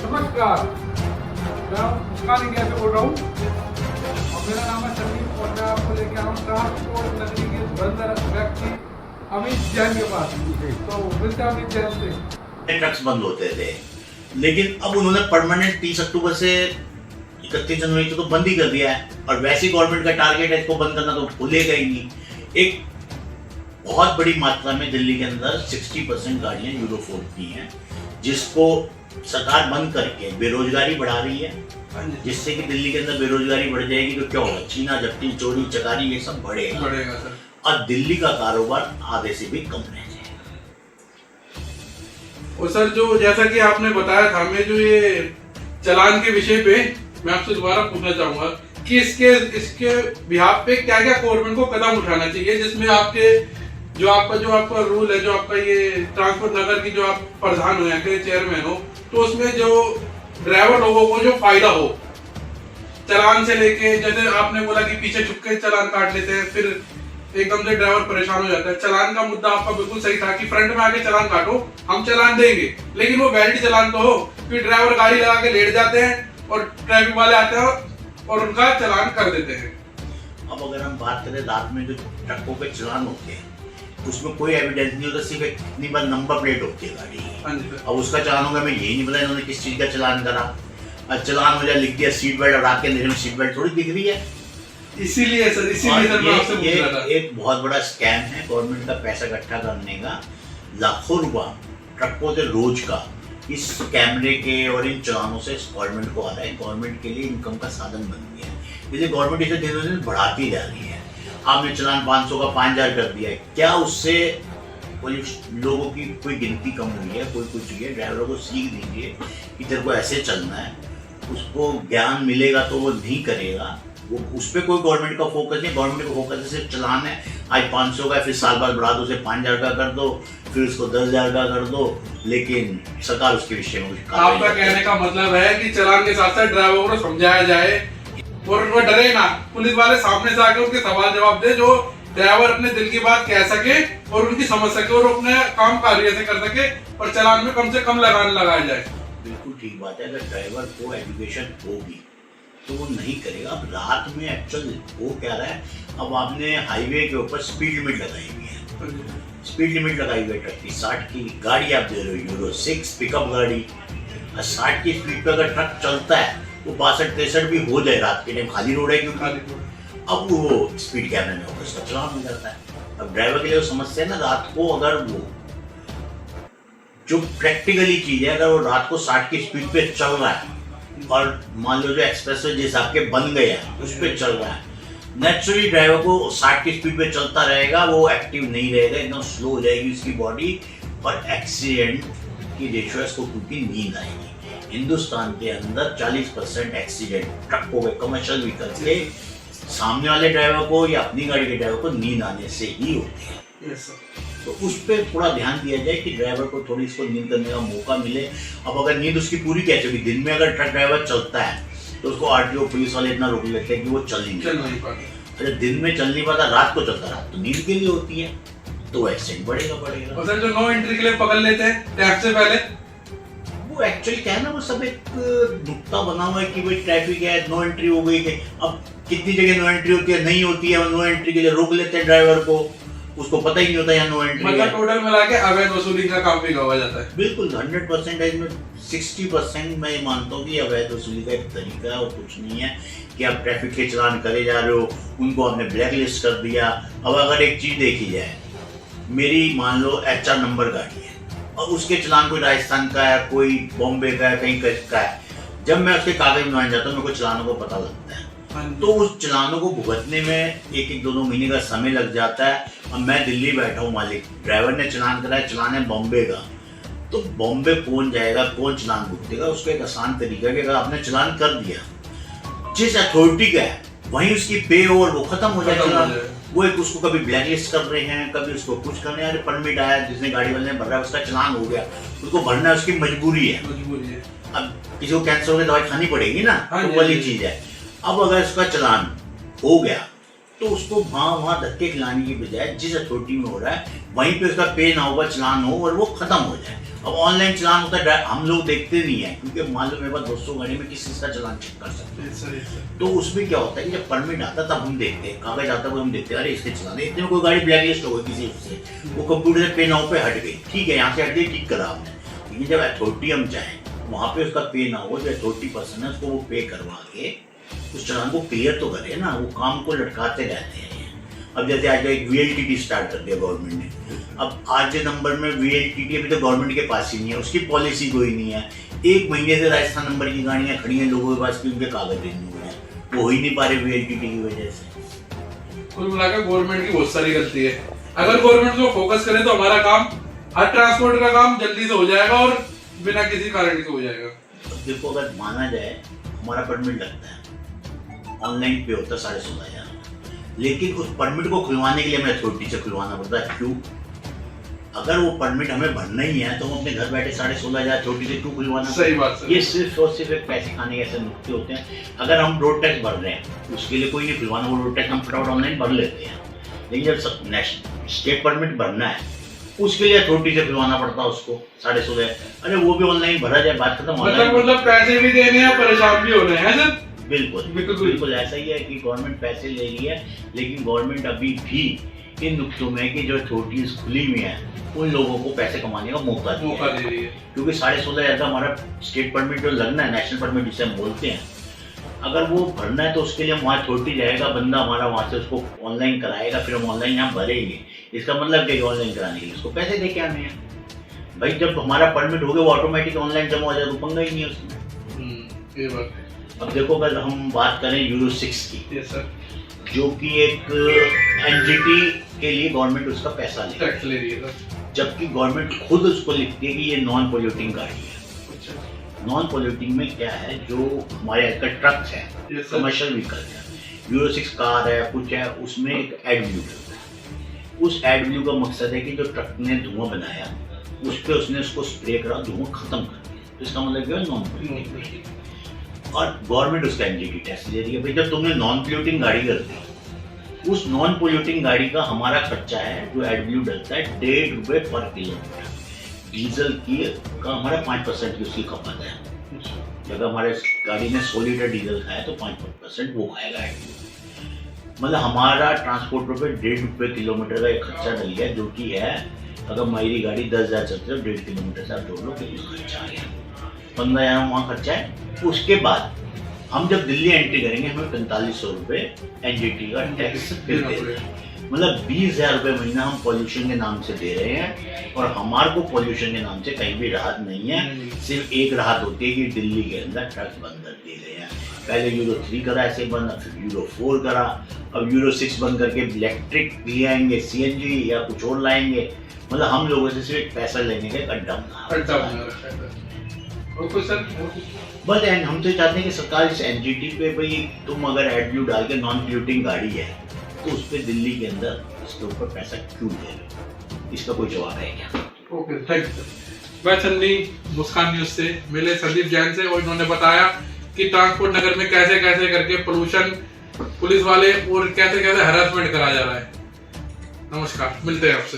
नमस्कार, मैं मुस्कान इंडिया से बोल रहा हूँ और मेरा नाम है संदीप और मैं आपको लेके आया हूँ ट्रांसपोर्ट नगरी के धुरंधर व्यक्ति अमित जैन के पास। तो मिलते हैं अमित जैन से। ट्रक्स बंद होते थे, लेकिन अब उन्होंने परमानेंट 30 अक्टूबर से 31 जनवरी तक तो बंद ही कर दिया है। और वैसे गवर्नमेंट का टारगेट है इसको बंद करना, तो खुलेगा ही नहीं। एक बहुत बड़ी मात्रा में दिल्ली के अंदर 60% गाड़ियां यूरो 4 की हैं, जिसको सरकार बंद करके बेरोजगारी बढ़ा रही है, जिससे कि दिल्ली के अंदर बेरोजगारी बढ़ जाएगी तो क्या होगा, छीना झपटी चोरी चकारी ये सब बढ़ेगा सर। और दिल्ली का कारोबार आधे से भी कम रह जाएगा। और सर जो जैसा कि आपने बताया था, मैं जो ये चालान के विषय पे मैं आपसे दोबारा पूछना चाहूंगा कि इसके बिहाफ पे क्या क्या गवर्नमेंट को कदम उठाना चाहिए, जिसमें जो आपका रूल है, जो आपका ये ट्रांसपोर्ट नगर की जो आप प्रधान हो या फिर चेयरमैन हो, तो उसमें जो ड्राइवर लोगों को जो फायदा हो चालान से लेके, जैसे आपने बोला कि पीछे छुप के चालान काट लेते हैं, फिर एकदम से ड्राइवर परेशान हो जाता है। चालान का मुद्दा आपका बिल्कुल सही था कि फ्रंट में आके चालान काटो, हम चालान देंगे, लेकिन वो वैलिड चालान तो हो। फिर ड्राइवर गाड़ी लगा के लेट जाते हैं और ट्रैफिक वाले आते हैं और उनका चालान कर देते हैं। अब अगर हम बात करें रात में जो ट्रकों पे चालान होते हैं, उसमें कोई एविडेंस नहीं होता, सिर्फ इतनी बार नंबर प्लेट होती है गाड़ी। अब उसका चालान होगा, मैं यही नहीं पता इन्होंने किस चीज का चालान करा। अब चालान हो जाए, लिख दिया सीट बेल्ट, और रात के अंधेरे में सीट बेल्ट थोड़ी दिख रही है। इसीलिए सर मैं आपसे पूछ रहा था। एक बहुत बड़ा स्कैम है गवर्नमेंट का पैसा इकट्ठा करने का। लाखों रुपया ट्रकों से रोज का इस कैमरे के और इन चालानों से गवर्नमेंट को आ रहा है। गवर्नमेंट के लिए इनकम का साधन बन गया है, इसलिए गवर्नमेंट इसे दिन दिन बढ़ाती जा रही है। आपने चालान 500 का 5000 कर दिया है, क्या उससे कोई लोगों की कोई गिनती कम हुई है? कोई कुछ हुई है? ड्राइवरों को सीख दीजिए कि तेरे को ऐसे चलना है, उसको ज्ञान मिलेगा तो वो नहीं करेगा। वो उस पर कोई गवर्नमेंट का फोकस नहीं, गवर्नमेंट का फोकस सिर्फ चलान है। आज 500 का, फिर साल बाद बढ़ा दो, उसे 5000 का कर दो, फिर उसको 10000 का कर दो, लेकिन सरकार उसके विषय में कुछ। आपका कहने का मतलब है कि चालान के साथ साथ ड्राइवरों को समझाया जाए और उनको डरे ना, पुलिस वाले सामने से आके उनके सवाल जवाब दे, जो ड्राइवर अपने दिल की बात कह सके और उनकी समझ सके और अपने काम कार्य से कर सके, और चालान में कम से कम लगाया जाए। बिल्कुल ठीक बात है। अगर ड्राइवर को एजुकेशन होगी तो वो नहीं करेगा। अब रात में एक्चुअल वो क्या रहा है, अब आपने हाईवे के ऊपर स्पीड लिमिट लगाई हुई है, स्पीड लिमिट लगाई हुई है ट्रक की 60 की। गाड़ी आप दे रहे हो यूरो 6 पिकअप गाड़ी, 60 की स्पीड पे अगर ट्रक चलता है वो 62-63 भी हो जाए रात के टाइम, खाली रोड है क्योंकि, अब वो स्पीड कैमरे में होकर उसका चालान हो जाता है। अब ड्राइवर के लिए वो समस्या है ना, रात को अगर वो जो प्रैक्टिकली चीज है, अगर वो रात को 60 की स्पीड पे चल रहा है और मान लो जो एक्सप्रेसवे जिस हिसाब के बन गए हैं उस पर चल रहा है, नेचुरली ड्राइवर को 60 की स्पीड पे चलता रहेगा, वो एक्टिव नहीं रहेगा, एकदम स्लो हो जाएगी उसकी बॉडी और एक्सीडेंट की रेशियो है इसको, क्योंकि नींद आएगी। हिंदुस्तान के अंदर 40% एक्सीडेंट ट्रकों के, कमर्शियल व्हीकल के सामने वाले ड्राइवर को या अपनी गाड़ी के ड्राइवर को नींद आने से ही होती है। yes, तो उस पर थोड़ा ध्यान दिया जाए कि ड्राइवर को थोड़ी इसको नींद करने का मौका मिले। अब अगर नींद उसकी पूरी कैसे होगी, दिन में अगर ट्रक ड्राइवर चलता है तो उसको आरटीओ पुलिस वाले इतना रोक लेते हैं कि वो चल नहीं पाता। अच्छा, दिन में चल नहीं पाता, रात को चलता, रात तो नींद के लिए होती है, तो एक्सीडेंट बढ़ेगा। और सर जो नो एंट्री के लिए पकड़ लेते हैं टैक्स से पहले, वो एक्चुअली क्या है ना, वो सब एक नुक्ता बना हुआ है कि भाई ट्रैफिक है, नो एंट्री हो गई है। अब कितनी जगह नो एंट्री होती है, नहीं होती है, नो एंट्री के लिए रोक लेते हैं ड्राइवर को, उसको पता ही नहीं होता यहाँ नो एंट्री। मतलब टोटल मिला के अवैध वसूली का काम भी हुआ जाता है। बिल्कुल 100% में 60% मैं मानता हूँ कि अवैध वसूली का एक तरीका है और कुछ नहीं है कि आप ट्रैफिक के चालान करे जा रहे हो, उनको आपने ब्लैक लिस्ट कर दिया। अब अगर एक चीज देखी जाए, मेरी मान लो HR नंबर गाड़ी है और उसके चालान कोई राजस्थान का है, कोई बॉम्बे का है, कहीं का है, जब मैं उसके कागज बनवाने जाता हूँ मेरे को चालानों को पता लगता है। हाँ जी। तो उस चलानों को भुगतने में 1-2 महीने का समय लग जाता है। अब मैं दिल्ली बैठा हूँ, मालिक ड्राइवर ने चलान कराया, चलान है बॉम्बे का, तो बॉम्बे कौन जाएगा, कौन चलान भुगतेगा? उसका एक आसान तरीका है कि अगर आपने चलान कर दिया, जिस अथॉरिटी का है वहीं उसकी पे और वो खत्म हो जाए चलान। वो एक उसको कभी ब्लैक लिस्ट कर रहे हैं, कभी उसको कुछ कर रहे हैं। परमिट आया, जिसने गाड़ी वाले ने भरा, उसका चलान हो गया, उसको भरना उसकी मजबूरी है। अब किसी को कैंसर हो गया, दवाई खानी पड़ेगी ना, तो वाली चीज है। अब अगर उसका चलान हो गया तो उसको वहां धक्के खिलाने की बजाय जिस अथॉरिटी में हो रहा है वहीं पे उसका पे ना होगा, चलान हो और वो खत्म हो जाए। अब ऑनलाइन चलान होता है, हम लोग देखते नहीं है, क्योंकि मान लो मेरे पास 200 गाड़ी में किसी का चलान चेक कर सकते हैं। तो उसमें क्या होता है कि जब परमिट आता है तब हम देखते हैं, कागज आता है, हम देखते हैं अरे इसके चलान, इतने में कोई गाड़ी ब्लैक लिस्ट हो गई किसी से, वो कंप्यूटर से पे नाउ पे हट गई, ठीक है, यहाँ से हट गई, ठीक करा आपने। लेकिन जब अथॉरिटी हम चाहें वहाँ पे उसका पे ना हो, जो अथॉरिटी पर्सन है उसको वो पे करवा के उस चलान को क्लियर तो करे ना, वो काम को लटकाते रहते हैं। अब जैसे आज एक VLTT स्टार्ट कर दिया गवर्नमेंट ने। अब आज के नंबर में VLTT अभी तो गवर्नमेंट के पास ही नहीं है, उसकी पॉलिसी कोई नहीं है। 1 महीने से राजस्थान नंबर की गाड़ियां खड़ी हैं लोगों के पास कि उनके कागज नहीं हुए हैं, वो हो ही नहीं पा रहे VLTT की वजह से। कुल मिलाकर गवर्नमेंट की बहुत सारी गलती है। अगर गवर्नमेंट को फोकस करे तो हमारा काम, हर ट्रांसपोर्ट का काम जल्दी से हो जाएगा और बिना किसी कारण के हो जाएगा। देखो अगर माना जाए, हमारा परमिट लगता है, ऑनलाइन पे होता है 16,500, लेकिन उस परमिट को खुलवाने के लिए हमें अथॉरिटी से खुलवाना पड़ता है। क्यों? अगर वो परमिट हमें भरना ही है तो हम अपने घर बैठे 16,500 अथॉरिटी से क्यों खुलवाना? सही बात है। ये सिर्फ और सिर्फ एक पैसे खाने के ऐसे नुक्ते होते हैं। अगर हम रोड टैक्स भर रहे हैं उसके लिए कोई नहीं खुलवाना, वो रोड टैक्स हम फटाफट ऑनलाइन भर लेते हैं। लेकिन जब नेशनल स्टेट परमिट भरना है उसके लिए अथॉरिटी से खुलवाना पड़ता है उसको 16,500। अरे वो भी ऑनलाइन भरा जाए, बात खत्म। मतलब पैसे भी देने हैं, परेशान भी होने हैं सर। बिल्कुल ऐसा ही है कि गवर्नमेंट पैसे ले रही है, लेकिन गवर्नमेंट अभी भी इन नुक्तों में कि जो अथॉरिटीज खुली हुई हैं उन लोगों को पैसे कमाने का मौका दे रही है। क्योंकि 16,500 का हमारा स्टेट परमिट जो लगना है, नेशनल परमिट जिसे हम बोलते हैं, अगर वो भरना है तो उसके लिए वहाँ अथॉरिटी जाएगा, बंदा हमारा वहाँ से उसको ऑनलाइन कराएगा, फिर हम ऑनलाइन यहाँ भरेंगे। इसका मतलब क्या, ऑनलाइन कराने के लिए उसको पैसे दे के आने हैं। भाई जब हमारा परमिट हो गया वो ऑटोमेटिक ऑनलाइन जमा हो जाए, तो पंगा ही नहीं है उसमें। ये बात है। अब देखो अगर हम बात करें यूरो 6 की, जो कि एक एनजीटी के लिए गवर्नमेंट उसका पैसा ले रही है, जबकि गवर्नमेंट खुद उसको लिखती है कि ये नॉन पोल्यूटिंग गाड़ी है। नॉन पोल्यूटिंग में क्या है, जो हमारे आजकल ट्रक है, कमर्शियल व्हीकल है, यूरो 6 कार है, कुछ है, उसमें एक एडब्ल्यू होता है। उस एडब्ल्यू का मकसद है कि जो ट्रक ने धुआं बनाया उस पर उसने उसको स्प्रे करा, धुआं खत्म कर दिया, तो इसका मतलब क्या है, नॉन पोल्यूटिंग। और गवर्नमेंट उसका एनजीटी टैक्स ले रही है। भाई जब तुमने नॉन पोल्यूटिंग गाड़ी कर दी, उस नॉन पोल्यूटिंग गाड़ी का हमारा खर्चा है जो एडब्ल्यू डलता है 1.5 रुपये पर किलोमीटर। डीजल की का हमारा 5% की उसकी खपत है। अगर हमारे गाड़ी में 100 लीटर डीजल खाया तो 5% वो खाएगा एडब्ल्यू। मतलब हमारा ट्रांसपोर्ट पे 1.5 रुपये किलोमीटर का एक खर्चा डल गया, जो कि है अगर मेरी गाड़ी 10,000 चलती है, 1.5 किलोमीटर से आप जोड़ लो कि खर्चा आ गया, 15,000 वहाँ खर्चा है। उसके बाद हम जब दिल्ली एंट्री करेंगे हमें 4500 रुपये एनजीटी का टैक्स देना पड़ेगा। मतलब 20,000 रुपये महीना हम पॉल्यूशन के नाम से दे रहे हैं, और हमारे को पॉल्यूशन के नाम से कहीं भी राहत नहीं है। सिर्फ एक राहत होती है कि दिल्ली के अंदर ट्रक बंद कर दिए गए हैं। पहले यूरो 3 करा ऐसे बंद, फिर यूरो 4 करा, अब यूरो 6 बंद करके इलेक्ट्रिक ले आएंगे, CNG या कुछ और लाएंगे। मतलब हम लोगों से सिर्फ पैसा लेने का अड्डा बस। हम तो चाहते हैं कि सरकार इस एनजीटी पे, भाई तुम अगर एडब्ल्यू डाल के नॉन पोल्यूटिंग गाड़ी है तो उस पर दिल्ली के अंदर इसके ऊपर पैसा क्यों दे रहे, इसका कोई जवाब है क्या? Okay, thank you. मैं चन्नी मुस्कान न्यूज से मिले संदीप जैन से, और इन्होंने बताया कि ट्रांसपोर्ट नगर में कैसे कैसे करके पोल्यूशन पुलिस वाले और कैसे कैसे हैरेसमेंट करा जा रहा है। नमस्कार, मिलते हैं आपसे।